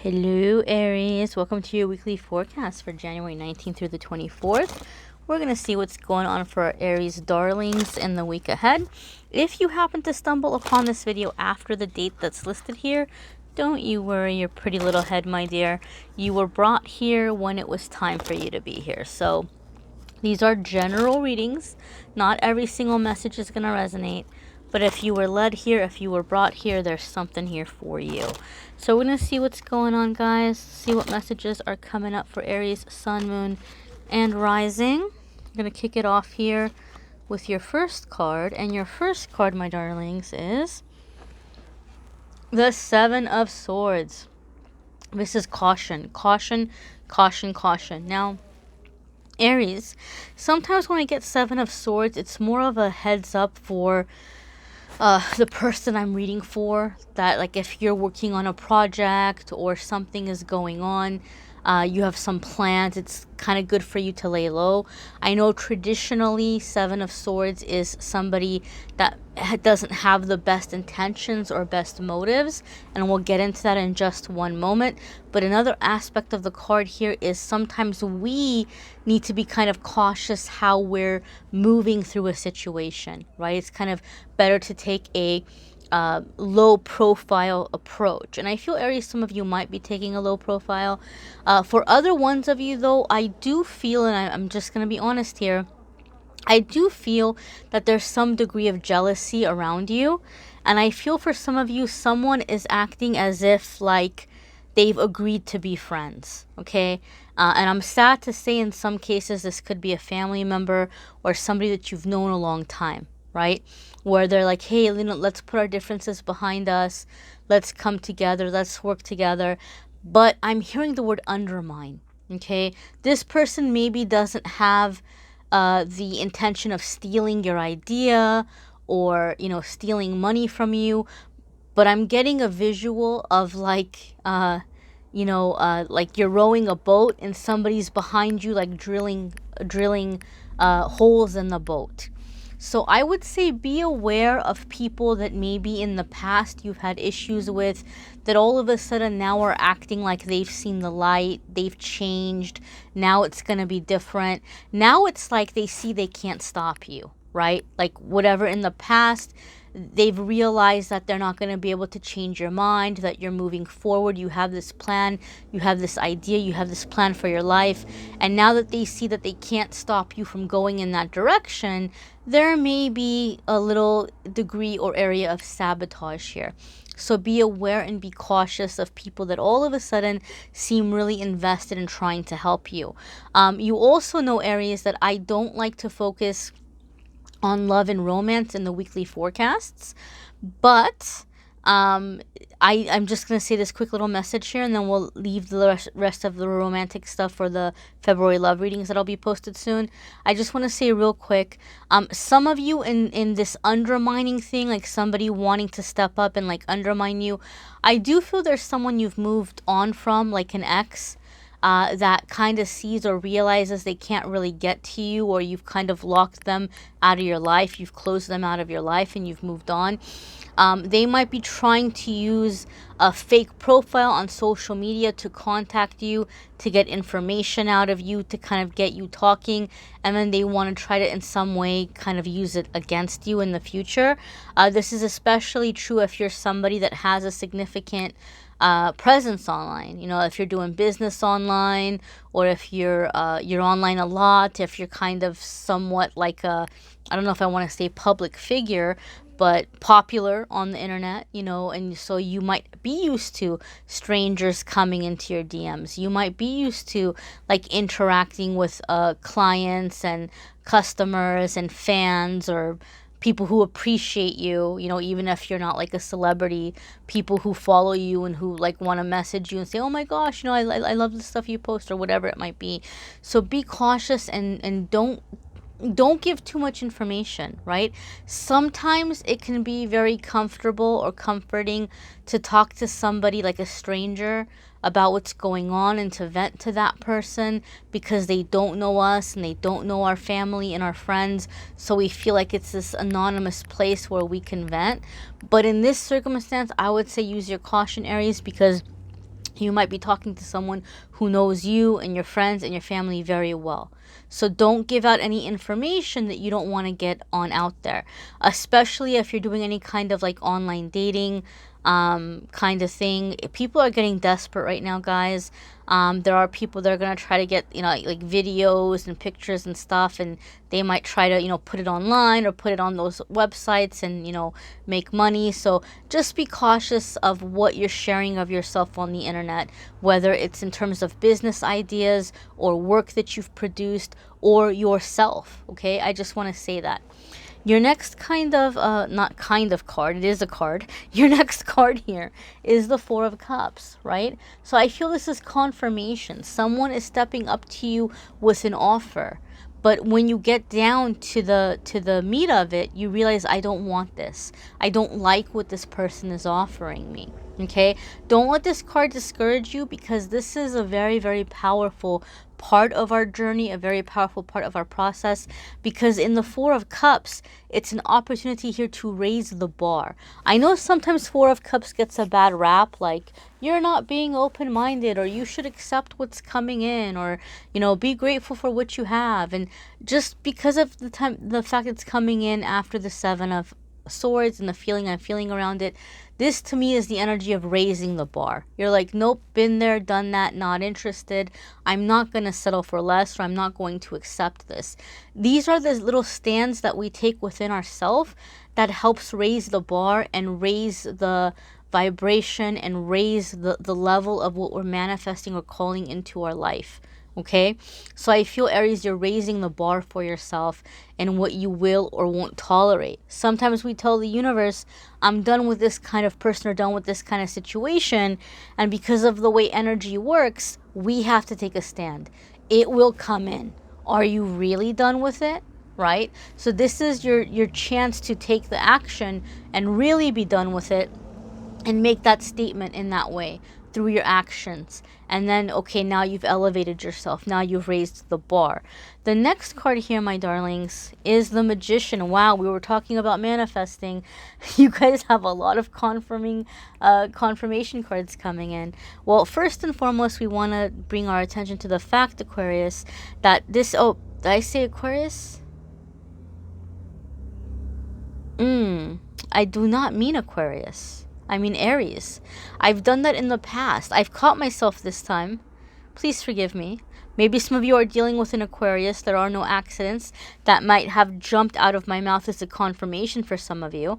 Hello, Aries. Welcome to your weekly forecast for January 19th through the 24th. We're going to see what's going on for our Aries darlings in the week ahead. If you happen to stumble upon this video after the date that's listed here, don't you worry your pretty little head, my dear. You were brought here when it was time for you to be here. So these are general readings. Not every single message is going to resonate. But if you were led here, if you were brought here, there's something here for you. So we're going to see what's going on, guys. See what messages are coming up for Aries, Sun, Moon, and Rising. I'm going to kick it off here with your first card. And your first card, my darlings, is the Seven of Swords. This is caution, caution, caution, caution. Now, Aries, sometimes when I get Seven of Swords, it's more of a heads up for the person I'm reading for, that like if you're working on a project or something is going on, you have some plans, it's kind of good for you to lay low. I know traditionally Seven of Swords is somebody that doesn't have the best intentions or best motives, and we'll get into that in just one moment. But another aspect of the card here is sometimes we need to be kind of cautious how we're moving through a situation, right? It's kind of better to take a low profile approach. And I feel, Aries, some of you might be taking a low profile. For other ones of you, though, I do feel, and I'm just going to be honest here, I do feel that there's some degree of jealousy around you. And I feel for some of you, someone is acting as if like they've agreed to be friends, okay? And I'm sad to say in some cases this could be a family member or somebody that you've known a long time, right? Where they're like, hey, you know, let's put our differences behind us. Let's come together. Let's work together. But I'm hearing the word undermine, okay? This person maybe doesn't have the intention of stealing your idea or, you know, stealing money from you. But I'm getting a visual of like, like you're rowing a boat and somebody's behind you, like drilling holes in the boat. So I would say be aware of people that maybe in the past you've had issues with, that all of a sudden now are acting like they've seen the light, they've changed, now it's going to be different. Now it's like they see they can't stop you, right? Like whatever in the past, they've realized that they're not going to be able to change your mind, that you're moving forward, you have this plan, you have this idea, you have this plan for your life, and now that they see that they can't stop you from going in that direction, there may be a little degree or area of sabotage here. So be aware and be cautious of people that all of a sudden seem really invested in trying to help you. You also know, Aries, that I don't like to focus on love and romance in the weekly forecasts, but I'm just going to say this quick little message here, and then we'll leave the rest of the romantic stuff for the February love readings that'll be posted soon. I just want to say real quick, some of you in this undermining thing, like somebody wanting to step up and like undermine you, I do feel there's someone you've moved on from, like an ex, that kind of sees or realizes they can't really get to you, or you've kind of locked them out of your life, you've closed them out of your life and you've moved on. They might be trying to use a fake profile on social media to contact you, to get information out of you, to kind of get you talking, and then they want to try to in some way kind of use it against you in the future. This is especially true if you're somebody that has a significant presence online. You know, if you're doing business online, or if you're online a lot, if you're kind of somewhat like a, I don't know if I want to say public figure, but popular on the internet, you know, and so you might be used to strangers coming into your DMs. You might be used to like interacting with clients and customers and fans, or people who appreciate you, you know, even if you're not like a celebrity, people who follow you and who like want to message you and say, oh my gosh, you know, I love the stuff you post, or whatever it might be. So be cautious and don't give too much information, right? Sometimes it can be very comfortable or comforting to talk to somebody like a stranger about what's going on and to vent to that person, because they don't know us and they don't know our family and our friends. So we feel like it's this anonymous place where we can vent. But in this circumstance, I would say use your caution, Aries, because You might be talking to someone who knows you and your friends and your family very well. So don't give out any information that you don't want to get on out there, especially if you're doing any kind of like online dating kind of thing. People are getting desperate right now, guys. There are people that are going to try to get, like videos and pictures and stuff, and they might try to, put it online or put it on those websites and, make money. So just be cautious of what you're sharing of yourself on the internet, whether it's in terms of business ideas or work that you've produced or yourself. Okay, I just want to say that. Your next kind of, not kind of card, it is a card. Your next card here is the Four of Cups, right? So I feel this is confirmation. Someone is stepping up to you with an offer. But when you get down to the meat of it, you realize, I don't want this. I don't like what this person is offering me. Okay? Don't let this card discourage you, because this is a very, very powerful part of our journey, a very powerful part of our process, because in the Four of Cups, it's an opportunity here to raise the bar. I know sometimes Four of Cups gets a bad rap, like you're not being open-minded, or you should accept what's coming in, or be grateful for what you have. And just because of the fact it's coming in after the Seven of Swords and the feeling I'm feeling around it, this to me is the energy of raising the bar. You're like, nope, been there, done that, not interested. I'm not going to settle for less, or I'm not going to accept this. These are the little stands that we take within ourselves that helps raise the bar and raise the vibration and raise the level of what we're manifesting or calling into our life. Okay, so I feel, Aries, you're raising the bar for yourself and what you will or won't tolerate. Sometimes we tell the universe, I'm done with this kind of person or done with this kind of situation. And because of the way energy works, we have to take a stand. It will come in. Are you really done with it? Right? So this is your chance to take the action and really be done with it, and make that statement in that way through your actions. And then, okay, now you've elevated yourself. Now you've raised the bar. The next card here, my darlings, is the Magician. Wow, we were talking about manifesting. You guys have a lot of confirmation cards coming in. Well, first and foremost, we want to bring our attention to the fact, Aquarius, that this... Oh, did I say Aquarius? I do not mean Aquarius. I mean Aries. I've done that in the past. I've caught myself this time. Please forgive me. Maybe some of you are dealing with an Aquarius. There are no accidents that might have jumped out of my mouth as a confirmation for some of you.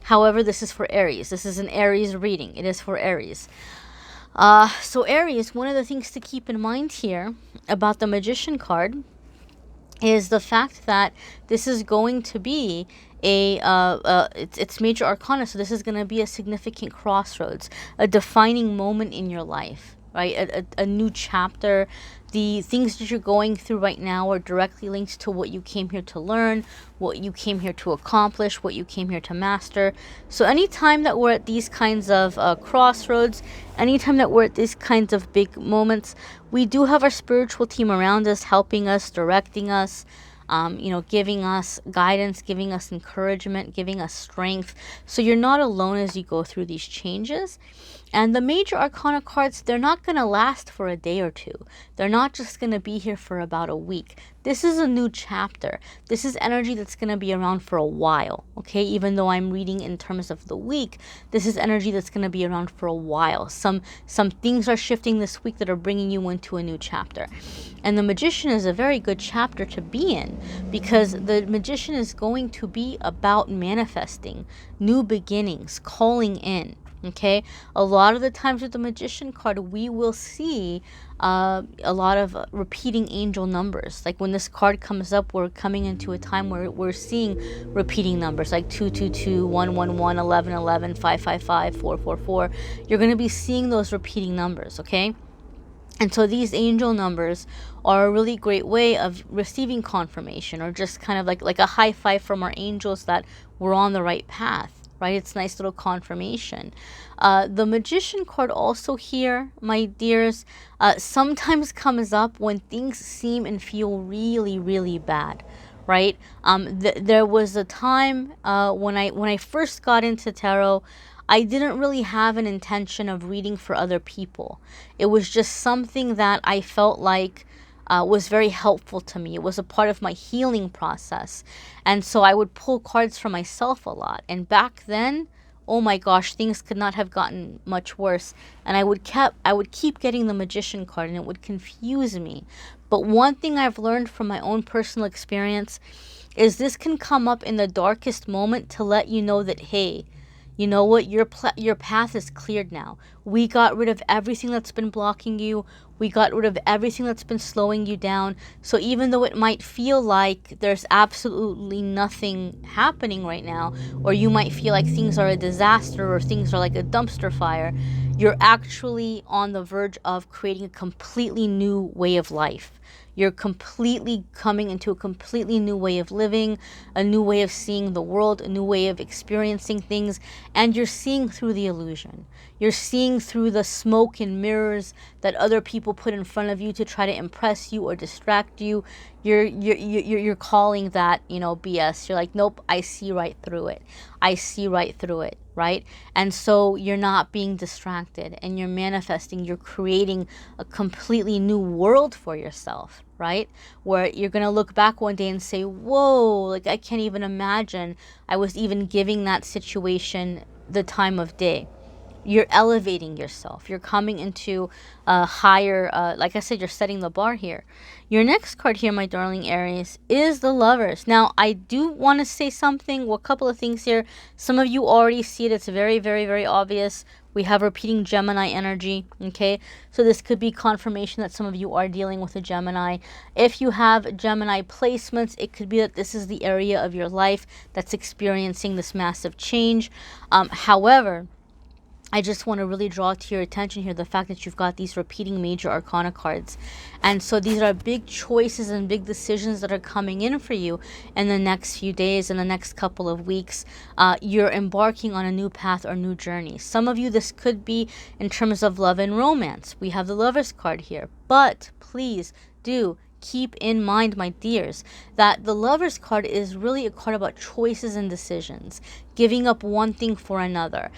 However, this is for Aries. This is an Aries reading. It is for Aries. So Aries, one of the things to keep in mind here about the Magician is the fact that this is going to be it's major arcana, so this is going to be a significant crossroads, a defining moment in your life, right? A new chapter. The things that you're going through right now are directly linked to what you came here to learn, what you came here to accomplish, what you came here to master. So anytime that we're at these kinds of crossroads, anytime that we're at these kinds of big moments, we do have our spiritual team around us, helping us, directing us, giving us guidance, giving us encouragement, giving us strength. So you're not alone as you go through these changes. And the major arcana cards, they're not going to last for a day or two. They're not just going to be here for about a week. This is a new chapter. This is energy that's going to be around for a while, okay? Even though I'm reading in terms of the week, this is energy that's going to be around for a while. Some things are shifting this week that are bringing you into a new chapter. And the Magician is a very good chapter to be in, because the Magician is going to be about manifesting, new beginnings, calling in. Okay, a lot of the times with the Magician card, we will see a lot of repeating angel numbers. Like when this card comes up, we're coming into a time where we're seeing repeating numbers like 222, 111, 1111, 555, 444. You're going to be seeing those repeating numbers, okay? And so these angel numbers are a really great way of receiving confirmation, or just kind of like a high five from our angels that we're on the right path. Right? It's nice little confirmation. The Magician card also here, my dears, sometimes comes up when things seem and feel really, really bad. Right? There was a time when I first got into tarot, I didn't really have an intention of reading for other people. It was just something that I felt like was very helpful to me. It was a part of my healing process. And so I would pull cards for myself a lot. And back then, oh my gosh, things could not have gotten much worse. And I would keep getting the Magician card, and it would confuse me. But one thing I've learned from my own personal experience is this can come up in the darkest moment to let you know that, hey, you know what, your path is cleared now. We got rid of everything that's been blocking you. We got rid of everything that's been slowing you down. So even though it might feel like there's absolutely nothing happening right now, or you might feel like things are a disaster or things are like a dumpster fire, you're actually on the verge of creating a completely new way of life. You're completely coming into a completely new way of living, a new way of seeing the world, a new way of experiencing things, and you're seeing through the illusion. You're seeing through the smoke and mirrors that other people put in front of you to try to impress you or distract you. You're calling that, BS. You're like, nope, I see right through it. I see right through it, right? And so you're not being distracted, and you're manifesting, you're creating a completely new world for yourself, right? Where you're going to look back one day and say, whoa, like I can't even imagine I was even giving that situation the time of day. You're elevating yourself. You're coming into a higher, like I said, you're setting the bar here. Your next card here, my darling Aries, is the Lovers. Now, I do want to say something, well, a couple of things here. Some of you already see it. It's very, very, very obvious. We have repeating Gemini energy, okay? So this could be confirmation that some of you are dealing with a Gemini. If you have Gemini placements, it could be that this is the area of your life that's experiencing this massive change. However, I just want to really draw to your attention here the fact that you've got these repeating major arcana cards. And so these are big choices and big decisions that are coming in for you in the next few days, in the next couple of weeks. You're embarking on a new path or new journey. Some of you, this could be in terms of love and romance. We have the Lovers card here. But please do keep in mind, my dears, that the Lovers card is really a card about choices and decisions, giving up one thing for another.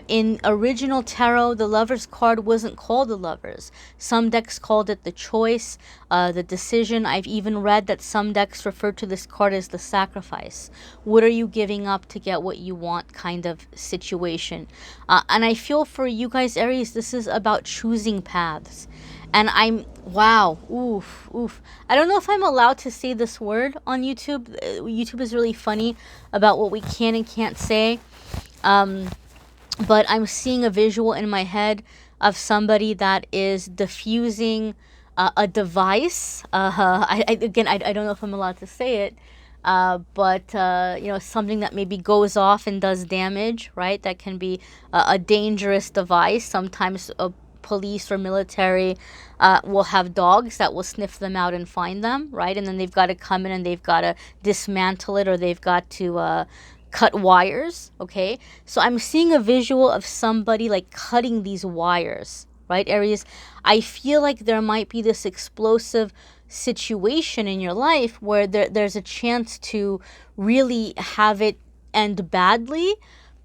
In original tarot, the Lovers card wasn't called the Lovers. Some decks called it the choice, the decision. I've even read that some decks refer to this card as the sacrifice. What are you giving up to get what you want kind of situation? And I feel for you guys, Aries, this is about choosing paths. And wow, oof. I don't know if I'm allowed to say this word on YouTube. YouTube is really funny about what we can and can't say. But I'm seeing a visual in my head of somebody that is diffusing a device. I don't know if I'm allowed to say it. But something that maybe goes off and does damage, right? That can be a dangerous device. Sometimes police or military will have dogs that will sniff them out and find them, right? And then they've got to come in and they've got to dismantle it, or they've got to cut wires, okay? So I'm seeing a visual of somebody like cutting these wires, right, Aries? I feel like there might be this explosive situation in your life where there's a chance to really have it end badly,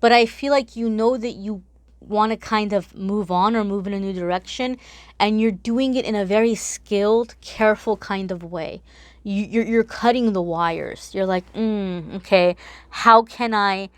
but I feel like you know that you want to kind of move on or move in a new direction, and you're doing it in a very skilled, careful kind of way. You're cutting the wires. You're like, okay, how can I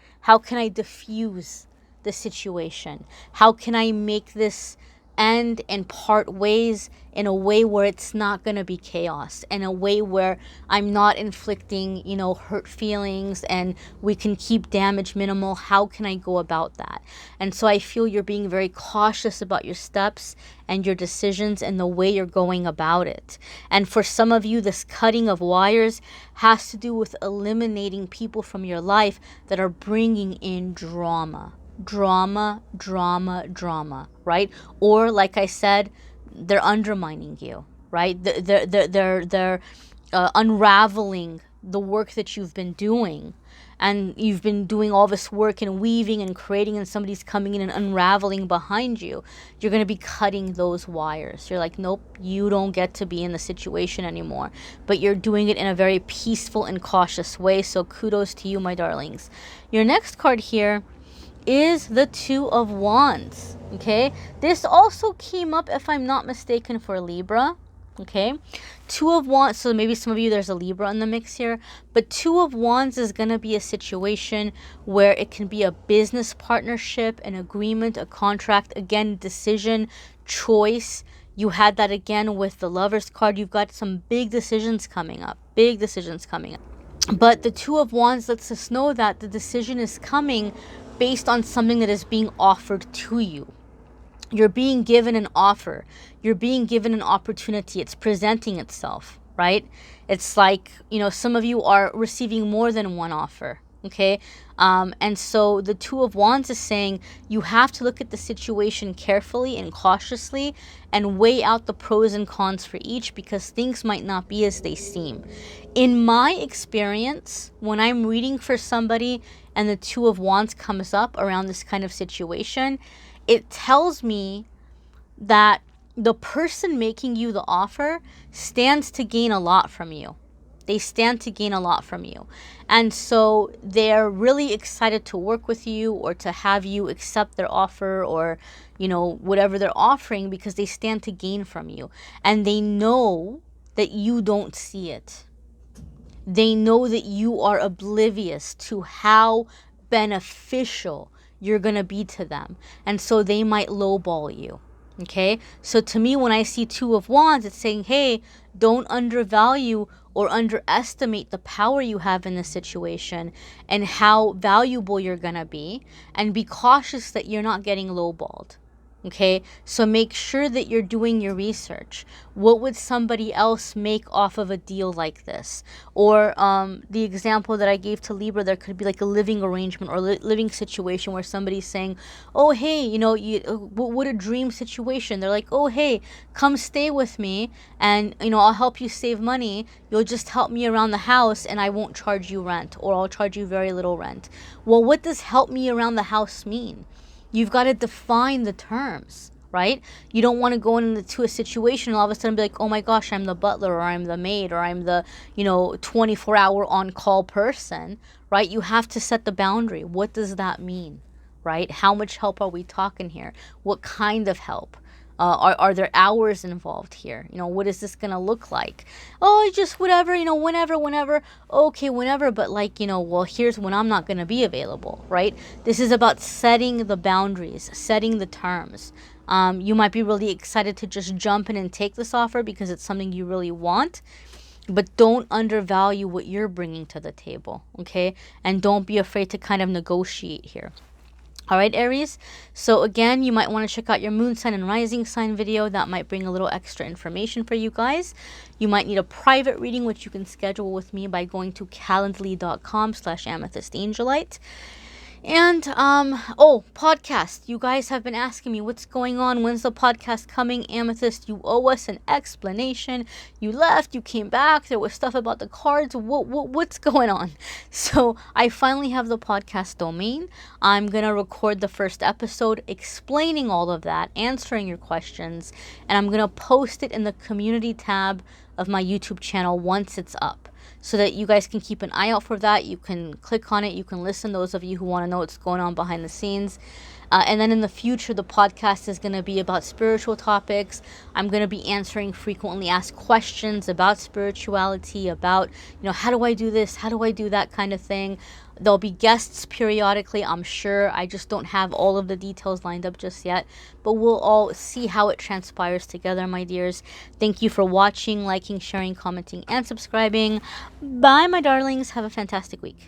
diffuse the situation? How can I make this end and part ways in a way where it's not going to be chaos, in a way where I'm not inflicting, hurt feelings, and we can keep damage minimal? How can I go about that? And so I feel you're being very cautious about your steps and your decisions and the way you're going about it. And for some of you, this cutting of wires has to do with eliminating people from your life that are bringing in drama, right? Or like I said, they're undermining you, right? They're unraveling the work that you've been doing. And you've been doing all this work and weaving and creating, and somebody's coming in and unraveling behind you. You're going to be cutting those wires. You're like, nope, you don't get to be in the situation anymore. But you're doing it in a very peaceful and cautious way. So kudos to you, my darlings. Your next card here is the Two of Wands. Okay, this also came up, if I'm not mistaken, for Libra. Okay, Two of Wands, so maybe some of you, there's a Libra in the mix here, but Two of Wands is going to be a situation where it can be a business partnership, an agreement, a contract, again, decision, choice. You had that again with the Lovers card. You've got some big decisions coming up, But the Two of Wands lets us know that the decision is coming based on something that is being offered to you. You're being given an offer. You're being given an opportunity. It's presenting itself, right? It's like, some of you are receiving more than one offer, okay? And so the Two of Wands is saying you have to look at the situation carefully and cautiously and weigh out the pros and cons for each, because things might not be as they seem. In my experience, when I'm reading for somebody and the Two of Wands comes up around this kind of situation, it tells me that the person making you the offer stands to gain a lot from you. They stand to gain a lot from you. And so they're really excited to work with you or to have you accept their offer or, whatever they're offering, because they stand to gain from you. And they know that you don't see it. They know that you are oblivious to how beneficial you're going to be to them. And so they might lowball you. Okay? So to me, when I see Two of Wands, it's saying, hey, don't undervalue or underestimate the power you have in this situation and how valuable you're going to be. And be cautious that you're not getting lowballed. Okay, so make sure that you're doing your research. What would somebody else make off of a deal like this? Or the example that I gave to Libra, there could be like a living arrangement or living situation where somebody's saying, oh, hey, what a dream situation. They're like, oh, hey, come stay with me and, I'll help you save money. You'll just help me around the house and I won't charge you rent, or I'll charge you very little rent. Well, what does help me around the house mean? You've got to define the terms, right? You don't want to go into a situation and all of a sudden be like, oh my gosh, I'm the butler or I'm the maid or I'm the, 24-hour on-call person, right? You have to set the boundary. What does that mean, right? How much help are we talking here? What kind of help? Are there hours involved here? What is this going to look like? Oh, just whatever, whenever. Okay, whenever. But well, here's when I'm not going to be available, right? This is about setting the boundaries, setting the terms. You might be really excited to just jump in and take this offer because it's something you really want. But don't undervalue what you're bringing to the table, okay? And don't be afraid to kind of negotiate here. All right, Aries. So again, you might want to check out your moon sign and rising sign video. That might bring a little extra information for you guys. You might need a private reading, which you can schedule with me by going to calendly.com/amethystangelite. And, podcast. You guys have been asking me what's going on. When's the podcast coming? Amethyst, you owe us an explanation. You left, you came back. There was stuff about the cards. What's going on? So I finally have the podcast domain. I'm going to record the first episode explaining all of that, answering your questions, and I'm going to post it in the community tab of my YouTube channel once it's up, so that you guys can keep an eye out for that. You can click on it. You can listen, those of you who want to know what's going on behind the scenes. And then in the future, the podcast is going to be about spiritual topics. I'm going to be answering frequently asked questions about spirituality, about, how do I do this? How do I do that kind of thing? There'll be guests periodically, I'm sure. I just don't have all of the details lined up just yet. But we'll all see how it transpires together, my dears. Thank you for watching, liking, sharing, commenting, and subscribing. Bye, my darlings. Have a fantastic week.